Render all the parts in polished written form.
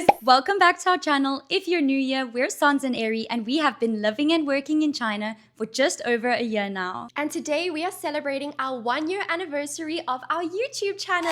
guys! Welcome back to our channel. If you're new here, we're Sans and Eri, and we have been living and working in China for just over a year now. And today we are celebrating our 1-year anniversary of our YouTube channel.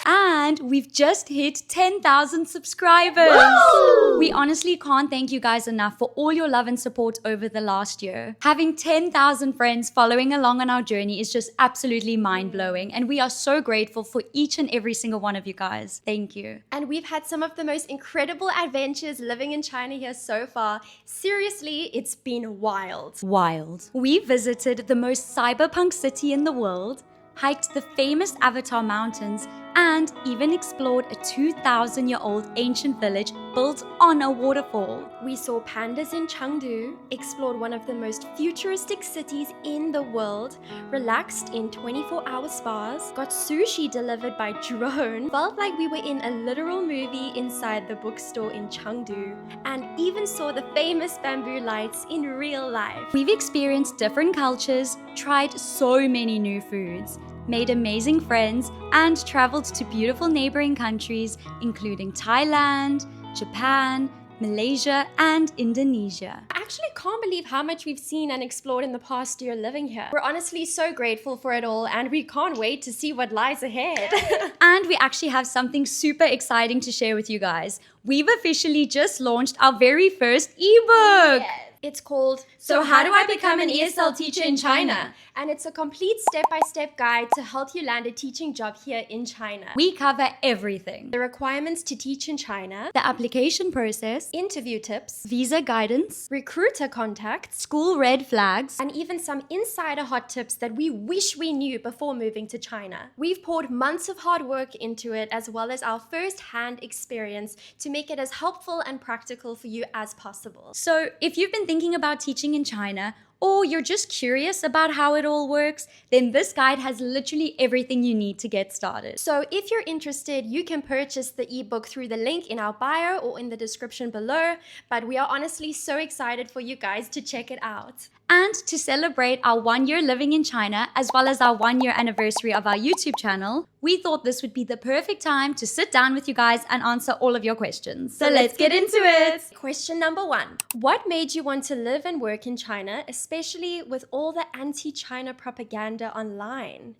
And we've just hit 10,000 subscribers. Woo! We honestly can't thank you guys enough for all your love and support over the last year. Having 10,000 friends following along on our journey is just absolutely mind-blowing, and we are so grateful for each and every single one of you guys. Thank you. And we've had some of the most incredible adventures living in China here so far. Seriously, it's been wild. Wild. We visited the most cyberpunk city in the world, hiked the famous Avatar Mountains, and even explored a 2,000-year-old ancient village built on a waterfall. We saw pandas in Chengdu, explored one of the most futuristic cities in the world, relaxed in 24-hour spas, got sushi delivered by drone, felt like we were in a literal movie inside the bookstore in Chengdu, and even saw the famous bamboo lights in real life. We've experienced different cultures, tried so many new foods, made amazing friends, and traveled to beautiful neighboring countries including Thailand, Japan, Malaysia, and Indonesia. I actually can't believe how much we've seen and explored in the past year living here. We're honestly so grateful for it all, and we can't wait to see what lies ahead. And we actually have something super exciting to share with you guys. We've officially just launched our very first ebook. Yes. It's called So How Do I Become an ESL Teacher in China? And it's a complete step-by-step guide to help you land a teaching job here in China. We cover everything. The requirements to teach in China, The application process, interview tips, visa guidance, recruiter contacts, school red flags, and even some insider hot tips that we wish we knew before moving to China. We've poured months of hard work into it, as well as our first-hand experience, to make it as helpful and practical for you as possible. So if you've been thinking about teaching in China, or you're just curious about how it all works, then this guide has literally everything you need to get started. So if you're interested, you can purchase the ebook through the link in our bio or in the description below, but we are honestly so excited for you guys to check it out. And to celebrate our 1 year living in China, as well as our 1 year anniversary of our YouTube channel, we thought this would be the perfect time to sit down with you guys and answer all of your questions. So let's get into it! Question number 1. What made you want to live and work in China, especially with all the anti-China propaganda online?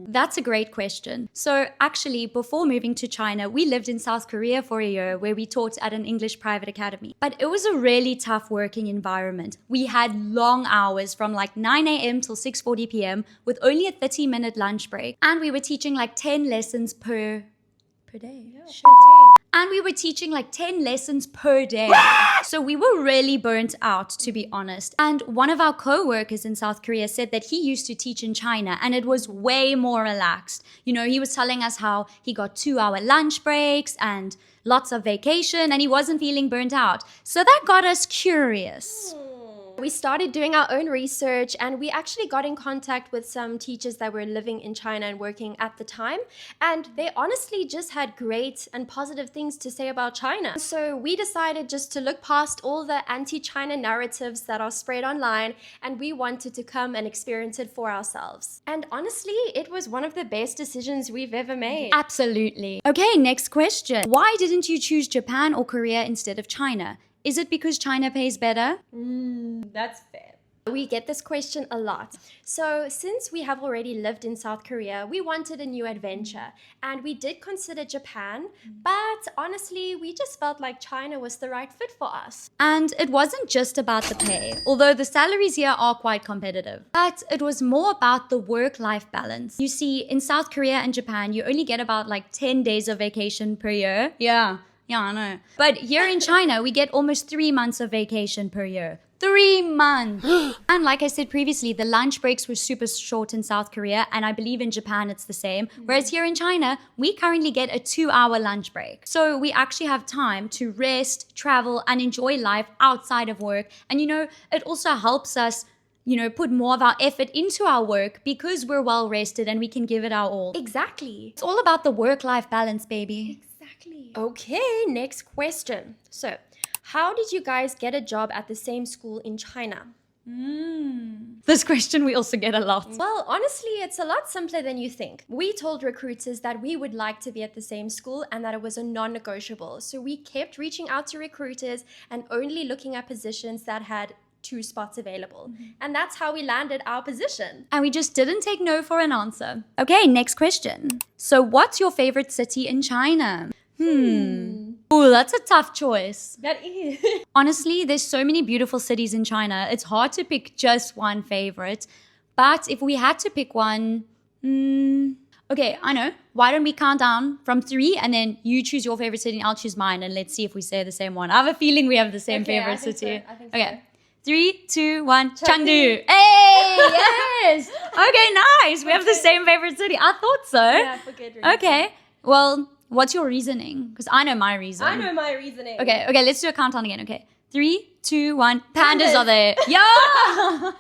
That's a great question. So actually, before moving to China, we lived in South Korea for a year where we taught at an English private academy. But it was a really tough working environment. We had long hours from like 9 a.m. till 6:40 p.m. with only a 30-minute lunch break. And we were teaching like 10 lessons per day. And we were teaching like 10 lessons per day. So we were really burnt out, to be honest. And one of our co-workers in South Korea said that he used to teach in China and it was way more relaxed. You know, he was telling us how he got 2-hour lunch breaks and lots of vacation and he wasn't feeling burnt out. So that got us curious. We started doing our own research, and we actually got in contact with some teachers that were living in China and working at the time, and they honestly just had great and positive things to say about China. So we decided just to look past all the anti-China narratives that are spread online, and we wanted to come and experience it for ourselves. And honestly, it was one of the best decisions we've ever made. Absolutely. Okay, next question. Why didn't you choose Japan or Korea instead of China? Is it because China pays better? That's fair. We get this question a lot. So since we have already lived in South Korea, we wanted a new adventure, and we did consider Japan, but honestly, we just felt like China was the right fit for us. And it wasn't just about the pay, although the salaries here are quite competitive. But it was more about the work-life balance. You see, in South Korea and Japan, you only get about like 10 days of vacation per year. Yeah, I know. But here in China, we get almost 3 months of vacation per year. 3 months! And like I said previously, the lunch breaks were super short in South Korea, and I believe in Japan it's the same. Whereas here in China, we currently get a 2-hour lunch break. So we actually have time to rest, travel, and enjoy life outside of work. And you know, it also helps us put more of our effort into our work because we're well rested and we can give it our all. Exactly. It's all about the work-life balance, baby. Exactly. Okay, next question. So, how did you guys get a job at the same school in China? This question we also get a lot. Well, honestly, it's a lot simpler than you think. We told recruiters that we would like to be at the same school and that it was a non-negotiable. So we kept reaching out to recruiters and only looking at positions that had 2 spots available. And that's how we landed our position. And we just didn't take no for an answer. Okay, next question. So what's your favorite city in China? Ooh, that's a tough choice. That is. Honestly, there's so many beautiful cities in China. It's hard to pick just one favorite. But if we had to pick one, okay, I know. Why don't we count down from 3 and then you choose your favorite city and I'll choose mine and let's see if we say the same one. I have a feeling we have the same favorite city. I think Okay. so. 3, 2, 1, Chengdu. Chengdu. Hey, yes. Okay, nice. We have the same favorite city. I thought so. Yeah, for good reason. Okay. Well, what's your reasoning? Because I know my reason. I know my reasoning. Okay, let's do a countdown again. Okay. 3, 2, 1. Pandas Pandas. are there. Yeah.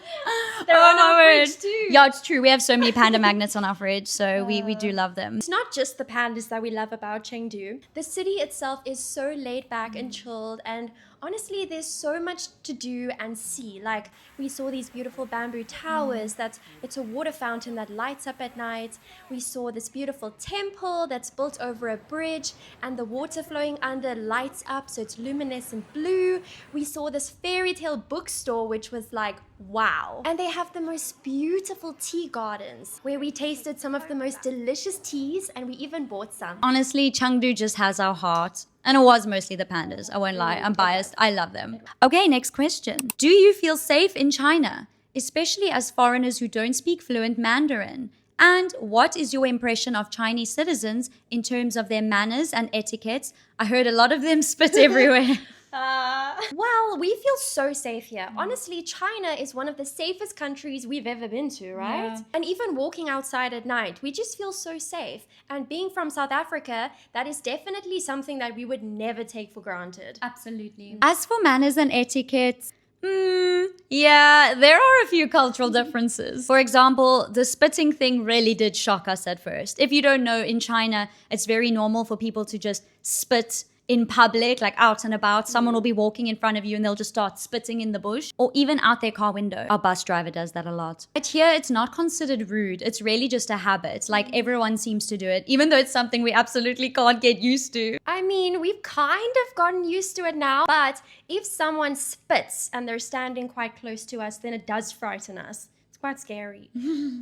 They're on our word. fridge too. Yeah, it's true. We have so many panda magnets on our fridge, so we do love them. It's not just the pandas that we love about Chengdu. The city itself is so laid back and chilled, and honestly, there's so much to do and see. Like, we saw these beautiful bamboo towers it's a water fountain that lights up at night. We saw this beautiful temple that's built over a bridge, and the water flowing under lights up, so it's luminescent blue. We saw this fairy tale bookstore, which was like, wow. And they have the most beautiful tea gardens, where we tasted some of the most delicious teas, and we even bought some. Honestly, Chengdu just has our heart. And it was mostly the pandas. I won't lie. I'm biased. I love them. Okay, next question. Do you feel safe in China, especially as foreigners who don't speak fluent Mandarin? And what is your impression of Chinese citizens in terms of their manners and etiquettes? I heard a lot of them spit everywhere. Well, we feel so safe here. Honestly, China is one of the safest countries we've ever been to, right? Yeah. And even walking outside at night, we just feel so safe. And being from South Africa, that is definitely something that we would never take for granted. Absolutely. As for manners and etiquette, yeah, there are a few cultural differences. For example, the spitting thing really did shock us at first. If you don't know, in China, it's very normal for people to just spit in public, like out and about. Someone will be walking in front of you and they'll just start spitting in the bush or even out their car window. Our bus driver does that a lot. But here, it's not considered rude. It's really just a habit. Like, everyone seems to do it, even though it's something we absolutely can't get used to. I mean, we've kind of gotten used to it now, but if someone spits and they're standing quite close to us, then it does frighten us. Quite scary.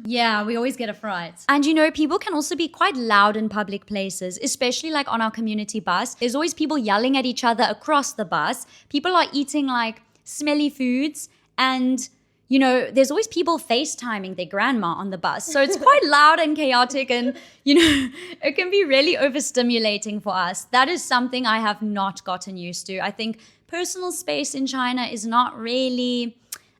Yeah, we always get a fright. And you know, people can also be quite loud in public places, especially like on our community bus. There's always people yelling at each other across the bus. People are eating like smelly foods, and you know, there's always people FaceTiming their grandma on the bus. So it's quite loud and chaotic, and you know, it can be really overstimulating for us. That is something I have not gotten used to. I think personal space in China is not really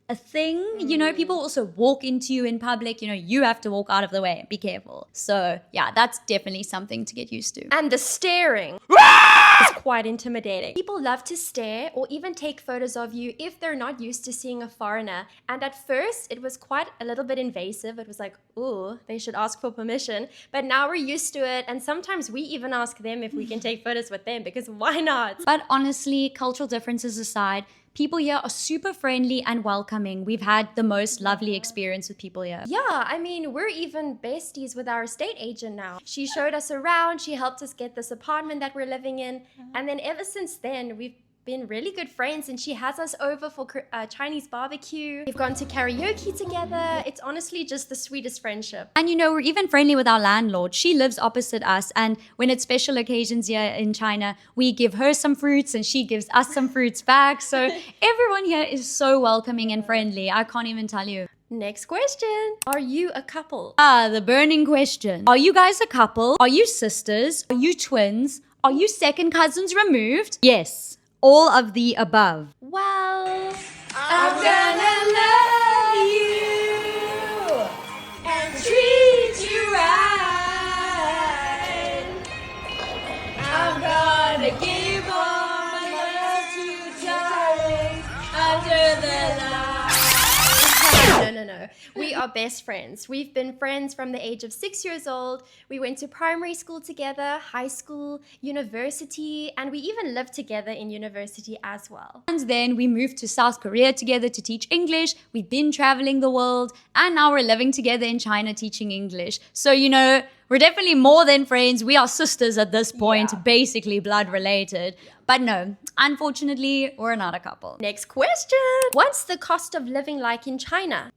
a thing. You know, people also walk into you in public. You know, you have to walk out of the way. Be careful. So yeah, that's definitely something to get used to. And the staring is quite intimidating. People love to stare or even take photos of you if they're not used to seeing a foreigner. And at first, it was quite a little bit invasive. It was like, ooh, they should ask for permission. But now we're used to it. And sometimes we even ask them if we can take photos with them, because why not? But honestly, cultural differences aside, people here are super friendly and welcoming. We've had the most lovely experience with people here. Yeah, I mean, we're even besties with our estate agent now. She showed us around, she helped us get this apartment that we're living in. And then ever since then, we've been really good friends, and she has us over for Chinese barbecue. We've gone to karaoke together. It's honestly just the sweetest friendship. And you know, we're even friendly with our landlord. She lives opposite us, and when it's special occasions here in China, we give her some fruits and she gives us some fruits back. So everyone here is so welcoming and friendly. I can't even tell you. Next question. Are you a couple? The burning question. Are you guys a couple? Are you sisters? Are you twins? Are you second cousins removed? Yes. All of the above. Well, I'm gonna love you and treat you right. I'm gonna give all my love to you, darling, under the light. No. We are best friends. We've been friends from the age of 6 years old. We went to primary school together, high school, university, and we even lived together in university as well. And then we moved to South Korea together to teach English. We've been traveling the world, and now we're living together in China teaching English. So, we're definitely more than friends. We are sisters at this point, basically blood related. But no, unfortunately, we're not a couple. Next question. What's the cost of living like in China?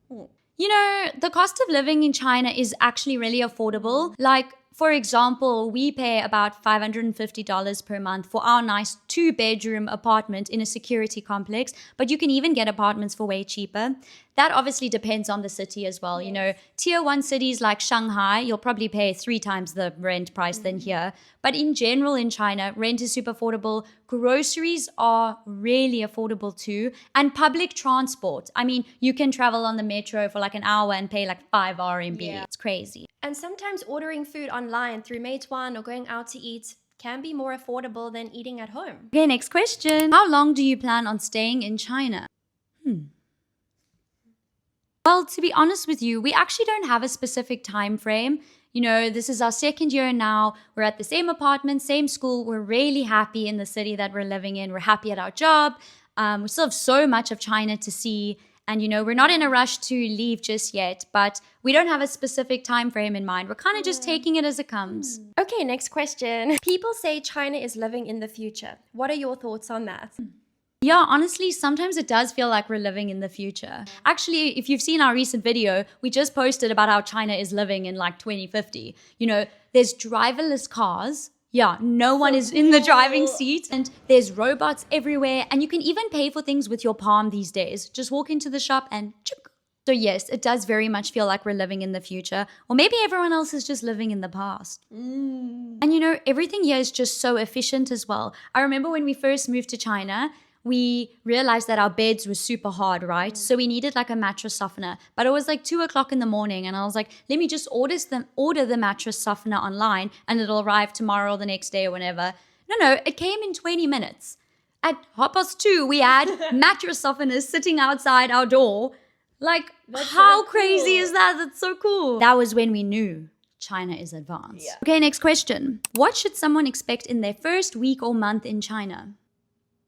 The cost of living in China is actually really affordable. Like, for example, we pay about $550 per month for our nice 2-bedroom apartment in a security complex, but you can even get apartments for way cheaper. That obviously depends on the city as well. Yes. Tier 1 cities like Shanghai, you'll probably pay 3 times the rent price than here. But in general in China, rent is super affordable. Groceries are really affordable too. And public transport. I mean, you can travel on the metro for like an hour and pay like 5 RMB. Yeah. It's crazy. And sometimes ordering food online through Meituan or going out to eat can be more affordable than eating at home. Okay, next question. How long do you plan on staying in China? Well, to be honest with you, we actually don't have a specific time frame. This is our 2nd year now. We're at the same apartment, same school. We're really happy in the city that we're living in. We're happy at our job. We still have so much of China to see. And, we're not in a rush to leave just yet, but we don't have a specific time frame in mind. We're kind of just taking it as it comes. Okay, next question. People say China is living in the future. What are your thoughts on that? Yeah, honestly, sometimes it does feel like we're living in the future. Actually, if you've seen our recent video, we just posted about how China is living in like 2050. There's driverless cars. Yeah, no one is in the driving seat, and there's robots everywhere, and you can even pay for things with your palm these days. Just walk into the shop and chuk. So yes, it does very much feel like we're living in the future, or maybe everyone else is just living in the past. And everything here is just so efficient as well. I remember when we first moved to China, we realized that our beds were super hard, right? So we needed like a mattress softener. But it was like 2:00 in the morning, and I was like, let me just order the mattress softener online, and it'll arrive tomorrow or the next day or whenever. No, it came in 20 minutes. At 2:30, we had mattress softeners sitting outside our door. Like, how crazy is that? That's so cool. That was when we knew China is advanced. Yeah. Okay, next question. What should someone expect in their first week or month in China?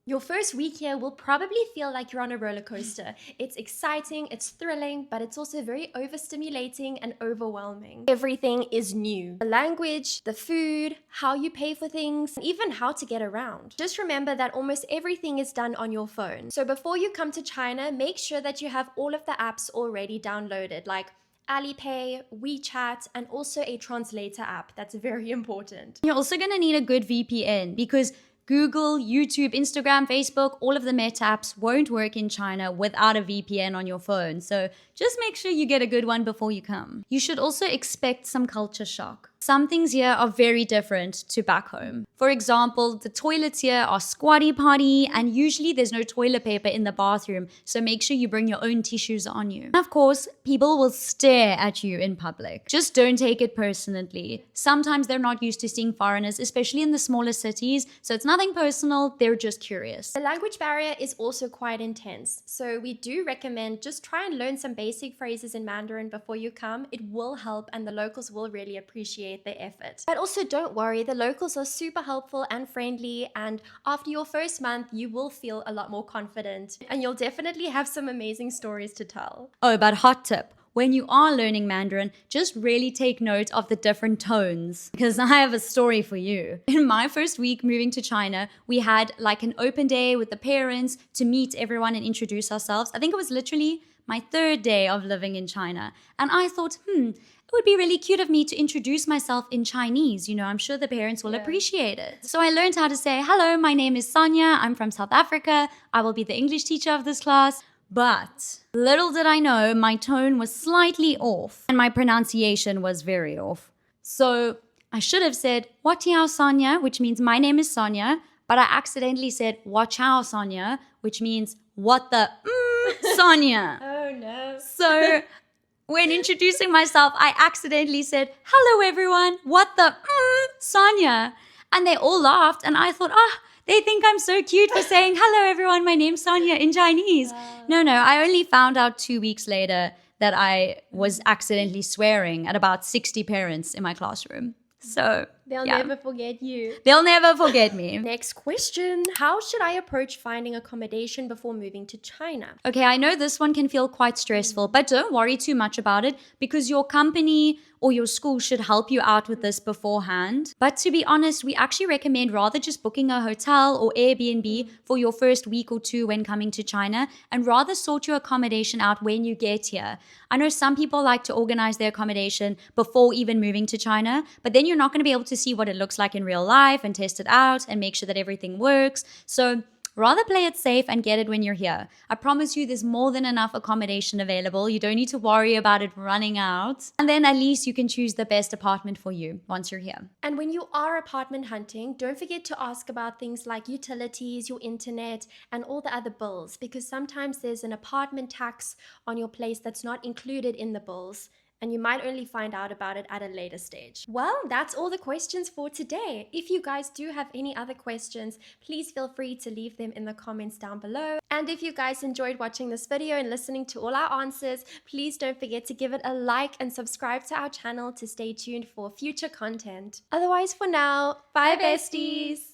Your first week here will probably feel like you're on a roller coaster. It's exciting, it's thrilling, but it's also very overstimulating and overwhelming. Everything is new. The language, the food, how you pay for things, and even how to get around. Just remember that almost everything is done on your phone. So before you come to China, make sure that you have all of the apps already downloaded, like Alipay, WeChat, and also a translator app. That's very important. You're also going to need a good VPN because Google, YouTube, Instagram, Facebook, all of the Meta apps won't work in China without a VPN on your phone. So just make sure you get a good one before you come. You should also expect some culture shock. Some things here are very different to back home. For example, the toilets here are squatty potty, and usually there's no toilet paper in the bathroom, so make sure you bring your own tissues on you. And of course, people will stare at you in public. Just don't take it personally. Sometimes they're not used to seeing foreigners, especially in the smaller cities, so it's nothing personal, they're just curious. The language barrier is also quite intense, so we do recommend just try and learn some basic phrases in Mandarin before you come. It will help, and the locals will really appreciate the effort. But also don't worry, the locals are super helpful and friendly, and after your first month you will feel a lot more confident, and you'll definitely have some amazing stories to tell. Oh, but hot tip. When you are learning Mandarin, just really take note of the different tones, because I have a story for you. In my first week moving to China, we had like an open day with the parents to meet everyone and introduce ourselves. I think it was literally my 3rd day of living in China. And I thought, it would be really cute of me to introduce myself in Chinese. I'm sure the parents will appreciate it. So I learned how to say, hello, my name is Sonia. I'm from South Africa. I will be the English teacher of this class. But little did I know, my tone was slightly off and my pronunciation was very off. So I should have said, Watiao Sonia, which means my name is Sonia. But I accidentally said, Wachao Sonia, which means what the Sonia. Oh no. So when introducing myself, I accidentally said, hello everyone, what the Sonia. And they all laughed, and I thought, They think I'm so cute for saying, hello, everyone, my name's Sonia in Chinese. No, I only found out 2 weeks later that I was accidentally swearing at about 60 parents in my classroom. So They'll never forget you. They'll never forget me. Next question. How should I approach finding accommodation before moving to China? Okay, I know this one can feel quite stressful, but don't worry too much about it because your company or your school should help you out with this beforehand. But to be honest, we actually recommend rather just booking a hotel or Airbnb for your first week or two when coming to China and rather sort your accommodation out when you get here. I know some people like to organize their accommodation before even moving to China, but then you're not going to be able to see what it looks like in real life and test it out and make sure that everything works. So rather play it safe and get it when you're here. I promise you there's more than enough accommodation available. You don't need to worry about it running out. And then at least you can choose the best apartment for you once you're here. And when you are apartment hunting, don't forget to ask about things like utilities, your internet, and all the other bills, because sometimes there's an apartment tax on your place that's not included in the bills, and you might only find out about it at a later stage. Well, that's all the questions for today. If you guys do have any other questions, please feel free to leave them in the comments down below. And if you guys enjoyed watching this video and listening to all our answers, please don't forget to give it a like and subscribe to our channel to stay tuned for future content. Otherwise, for now, bye besties!